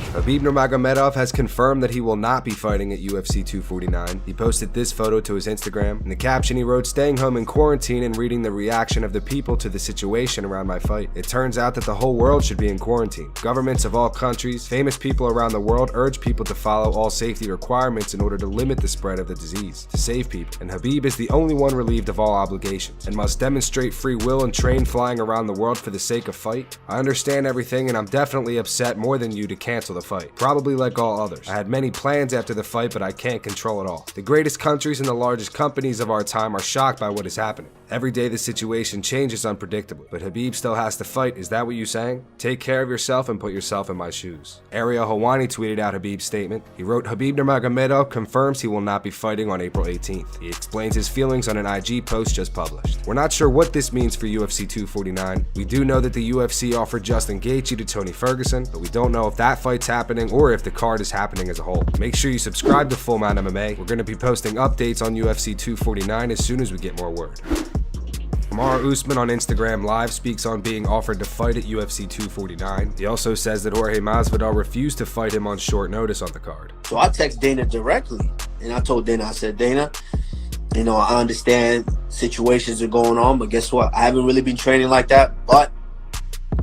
Khabib Nurmagomedov has confirmed that he will not be fighting at UFC 249. He posted this photo to his Instagram. In the caption he wrote, "Staying home in quarantine and reading the reaction of the people to the situation around my fight. It turns out that the whole world should be in quarantine. Governments of all countries, famous people around the world urge people to follow all safety requirements in order to limit the spread of the disease, to save people. And Khabib is the only one relieved of all obligations and must demonstrate free will and train flying around the world for the sake of fight. I understand everything and I'm definitely upset more than you to cancel the fight. Probably like all others. I had many plans after the fight, but I can't control it all. The greatest countries and the largest companies of our time are shocked by what is happening. Every day the situation changes unpredictably, but Khabib still has to fight. Is that what you saying? Take care of yourself and put yourself in my shoes." Ariel Helwani tweeted out Khabib's statement. He wrote, "Khabib Nurmagomedov confirms he will not be fighting on April 18th. He explains his feelings on an IG post just published. We're not sure what this means for UFC 249. We do know that the UFC offered Justin Gaethje to Tony Ferguson, but we don't know if that fight's happening or if the card is happening as a whole. Make sure you subscribe to Full Mount MMA. We're going to be posting updates on UFC 249 as soon as we get more word." Kamaru Usman on Instagram Live speaks on being offered to fight at UFC 249. He also says that Jorge Masvidal refused to fight him on short notice on the card. So I text Dana directly, and I told Dana, I said, "Dana, you know, I understand situations are going on, but guess what? I haven't really been training like that, but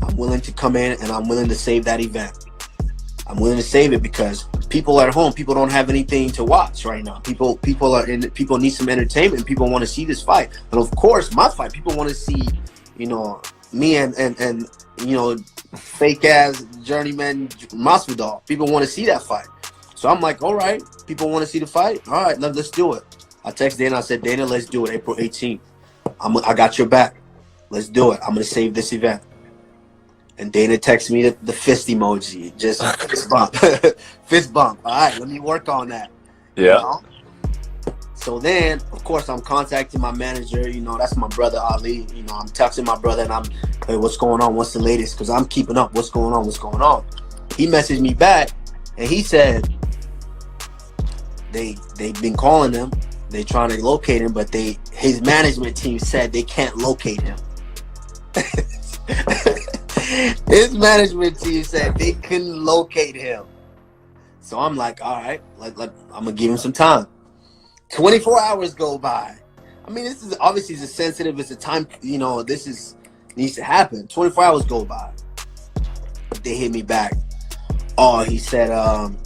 I'm willing to come in and I'm willing to save that event. I'm willing to save it because people at home, people don't have anything to watch right now. People need some entertainment. People want to see this fight. And of course, my fight, people want to see, you know, me and you know, fake ass journeyman Masvidal. People want to see that fight. So I'm like, all right, people want to see the fight. All right, let's do it." I texted Dana. I said, "Dana, let's do it. April 18th. I got your back. Let's do it. I'm gonna save this event." And Dana texts me the fist emoji, just fist bump, fist bump. All right, let me work on that. Yeah. You know? So then, of course, I'm contacting my manager. You know, that's my brother Ali. You know, I'm texting my brother and I'm, "Hey, what's going on? What's the latest?" Because I'm keeping up. What's going on? What's going on? He messaged me back and he said they've been calling him. They trying to locate him, but his management team said they can't locate him. His management team said they couldn't locate him. So I'm like, all right, I'm gonna give him some time. 24 hours go by. I mean, this is obviously it's sensitive. It's a time, you know, needs to happen. 24 hours go by. They hit me back. Oh, he said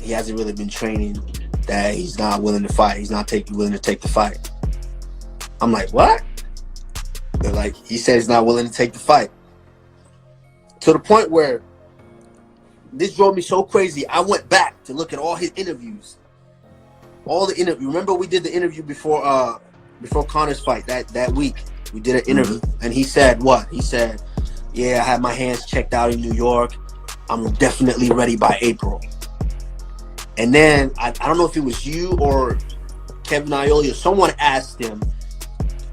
he hasn't really been training. That he's not willing to fight. He's not willing to take the fight. I'm like, what? They're like, he said he's not willing to take the fight. To the point where this drove me so crazy, I went back to look at all his interviews. All the interviews. Remember we did the interview before Conor's fight that week. We did an interview. And he said what? He said, "Yeah, I had my hands checked out in New York. I'm definitely ready by April." And then I don't know if it was you or Kevin Ioli or someone asked him.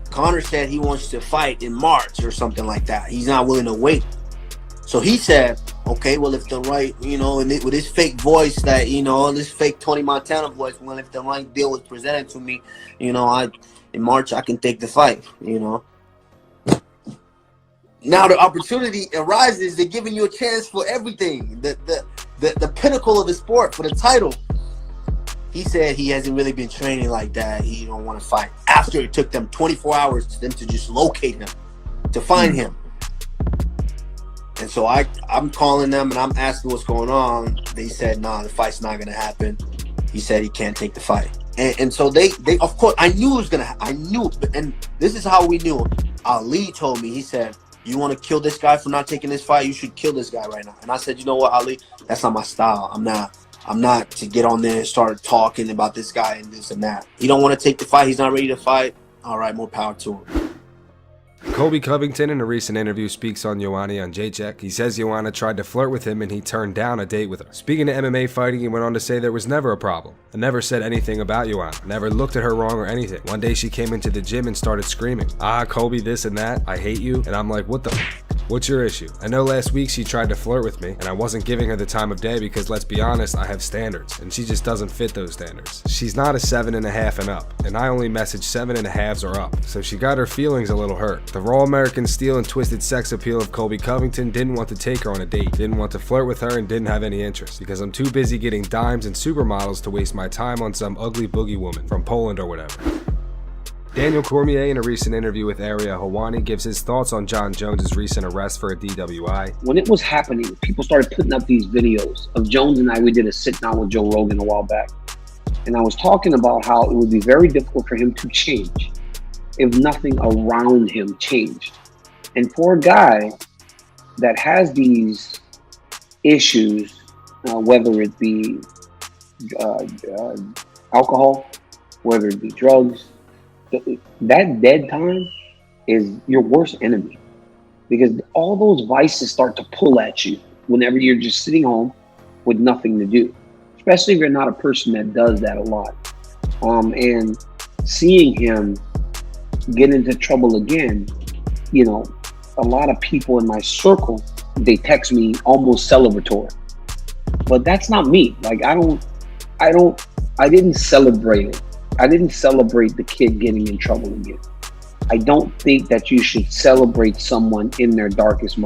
Conor said he wants to fight in March or something like that. He's not willing to wait. So he said, "Okay, well, if the right, you know, and with his fake voice that, you know, this fake Tony Montana voice, well, if the right deal was presented to me, you know, in March I can take the fight, you know." Now the opportunity arises. They're giving you a chance for everything. The pinnacle of the sport for the title. He said he hasn't really been training like that. He don't want to fight. After it took them 24 hours to them to just locate him, to find him. And so I'm calling them and I'm asking what's going on. They said, "Nah, the fight's not gonna happen." He said he can't take the fight. And so they of course, I knew it was gonna. I knew, and this is how we knew. Ali told me. He said, "You want to kill this guy for not taking this fight? You should kill this guy right now." And I said, "You know what, Ali? That's not my style. I'm not to get on there and start talking about this guy and this and that. He don't want to take the fight. He's not ready to fight. All right, more power to him." Colby Covington in a recent interview speaks on Joanna Jedrzejczyk. He says Joanna tried to flirt with him and he turned down a date with her. Speaking of MMA fighting, he went on to say there was never a problem. I never said anything about Joanna. Never looked at her wrong or anything. One day she came into the gym and started screaming, "Ah, Colby, this and that. I hate you." And I'm like, what the What's your issue? I know last week she tried to flirt with me, and I wasn't giving her the time of day because, let's be honest, I have standards, and she just doesn't fit those standards. She's not a 7.5 and up, and I only message 7.5s or up, so she got her feelings a little hurt. The raw American steel and twisted sex appeal of Colby Covington didn't want to take her on a date, didn't want to flirt with her, and didn't have any interest, because I'm too busy getting dimes and supermodels to waste my time on some ugly boogie woman from Poland or whatever. Daniel Cormier, in a recent interview with Ariel Helwani, gives his thoughts on Jon Jones' recent arrest for a DWI. When it was happening, people started putting up these videos of Jones and I. We did a sit-down with Joe Rogan a while back. And I was talking about how it would be very difficult for him to change if nothing around him changed. And for a guy that has these issues, whether it be alcohol, whether it be drugs, that dead time is your worst enemy, because all those vices start to pull at you whenever you're just sitting home with nothing to do, especially if you're not a person that does that a lot. And seeing him get into trouble again, you know, a lot of people in my circle, they text me almost celebratory, but that's not me. Like, I didn't celebrate it. I didn't celebrate the kid getting in trouble again. I don't think that you should celebrate someone in their darkest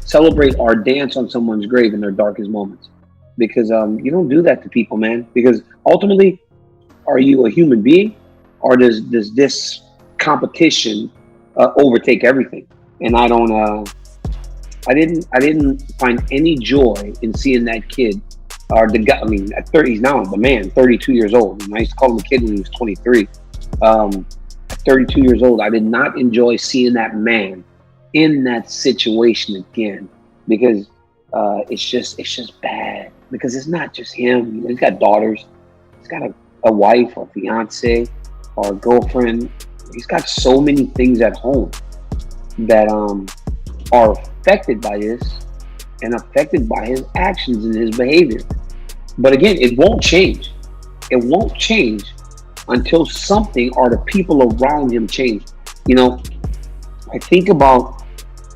celebrate or dance on someone's grave in their darkest moments, because you don't do that to people, man. Because ultimately, are you a human being, or does this competition overtake everything? And I didn't find any joy in seeing that kid. Or the guy, I mean, at 30, he's now the man, 32 years old. And I used to call him a kid when he was 23. At 32 years old, I did not enjoy seeing that man in that situation again, because it's just bad. Because it's not just him. He's got daughters. He's got a wife or fiance or a girlfriend. He's got so many things at home that are affected by this and affected by his actions and his behavior. But again, it won't change. It won't change until something or the people around him change. You know, I think about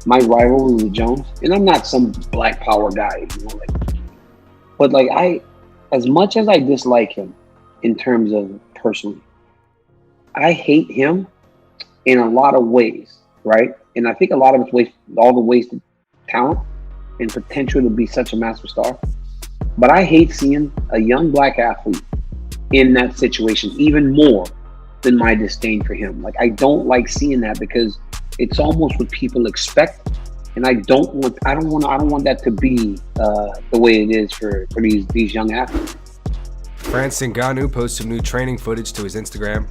my rivalry with Jones, and I'm not some black power guy, you know, but as much as I dislike him in terms of personally, I hate him in a lot of ways, right? And I think a lot of it's all the wasted talent and potential to be such a massive star. But I hate seeing a young black athlete in that situation even more than my disdain for him. Like, I don't like seeing that, because it's almost what people expect, and I don't want that to be the way it is for these young athletes. France Ngannou posts some new training footage to his Instagram.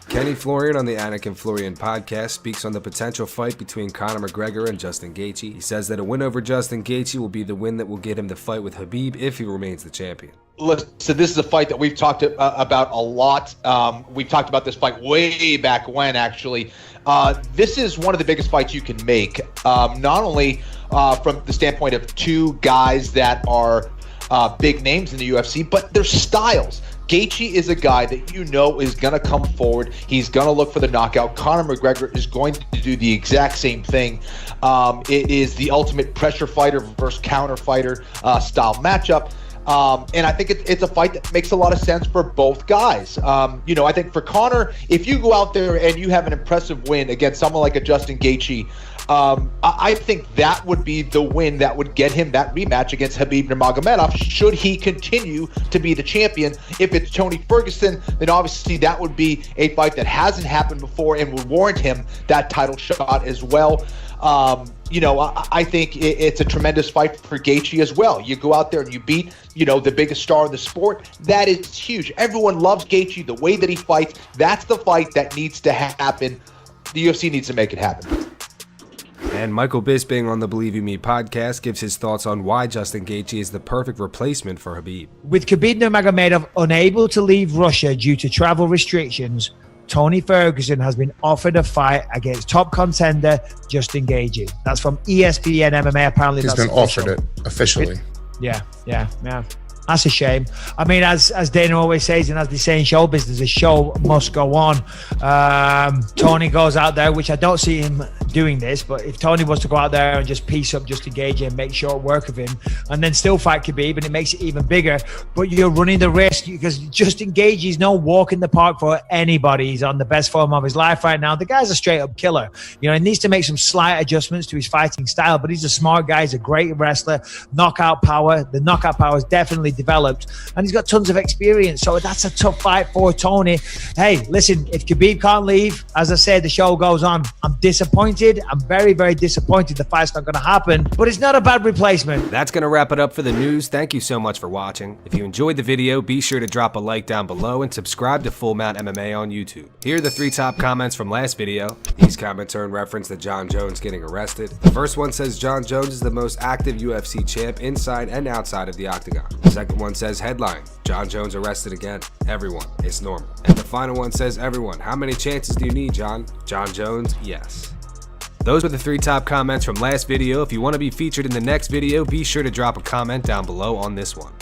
Kenny Florian on the Anik and Florian podcast speaks on the potential fight between Conor McGregor and Justin Gaethje. He says that a win over Justin Gaethje will be the win that will get him the fight with Khabib if he remains the champion. So this is a fight that we've talked about a lot. We've talked about this fight way back when, actually. This is one of the biggest fights you can make, not only from the standpoint of two guys that are big names in the UFC, but their styles. Gaethje is a guy that you know is going to come forward. He's going to look for the knockout. Conor McGregor is going to do the exact same thing. It is the ultimate pressure fighter versus counter fighter style matchup. And I think it's a fight that makes a lot of sense for both guys. You know, I think for Conor, if you go out there and you have an impressive win against someone like a Justin Gaethje, I think that would be the win that would get him that rematch against Khabib Nurmagomedov, should he continue to be the champion. If it's Tony Ferguson, then obviously that would be a fight that hasn't happened before and would warrant him that title shot as well. You know, I think it's a tremendous fight for Gaethje as well. You go out there and you beat, you know, the biggest star in the sport. That is huge. Everyone loves Gaethje, the way that he fights. That's the fight that needs to happen. The UFC needs to make it happen. And Michael Bisping on the Believe You Me podcast gives his thoughts on why Justin Gaethje is the perfect replacement for Khabib. With Khabib Nurmagomedov unable to leave Russia due to travel restrictions, Tony Ferguson has been offered a fight against top contender Justin Gaethje. That's from ESPN MMA. Apparently, he's been offered it officially. Yeah. That's a shame. I mean, as Dana always says, and as they say in show business, a show must go on. Tony goes out there, which I don't see him doing this, but if Tony was to go out there and just piece up Justin Gaethje and make short work of him, and then still fight Khabib, and it makes it even bigger, but you're running the risk, because Justin Gaethje is no walk in the park for anybody. He's on the best form of his life right now. The guy's a straight up killer. You know, he needs to make some slight adjustments to his fighting style, but he's a smart guy. He's a great wrestler. Knockout power. The knockout power is definitely developed, and he's got tons of experience. So that's a tough fight for Tony. Hey, listen, if Khabib can't leave, as I said, the show goes on. I'm disappointed. I'm very, very disappointed the fight's not going to happen, but it's not a bad replacement. That's going to wrap it up for the news. Thank you so much for watching. If you enjoyed the video, be sure to drop a like down below and subscribe to Full Mount MMA on YouTube. Here are the 3 top comments from last video. These comments are in reference to Jon Jones getting arrested. The first one says Jon Jones is the most active UFC champ inside and outside of the octagon. The second one says headline, Jon Jones arrested again. Everyone, it's normal. And the final one says everyone, how many chances do you need, Jon? Jon Jones, yes. Those were the 3 top comments from last video. If you want to be featured in the next video, be sure to drop a comment down below on this one.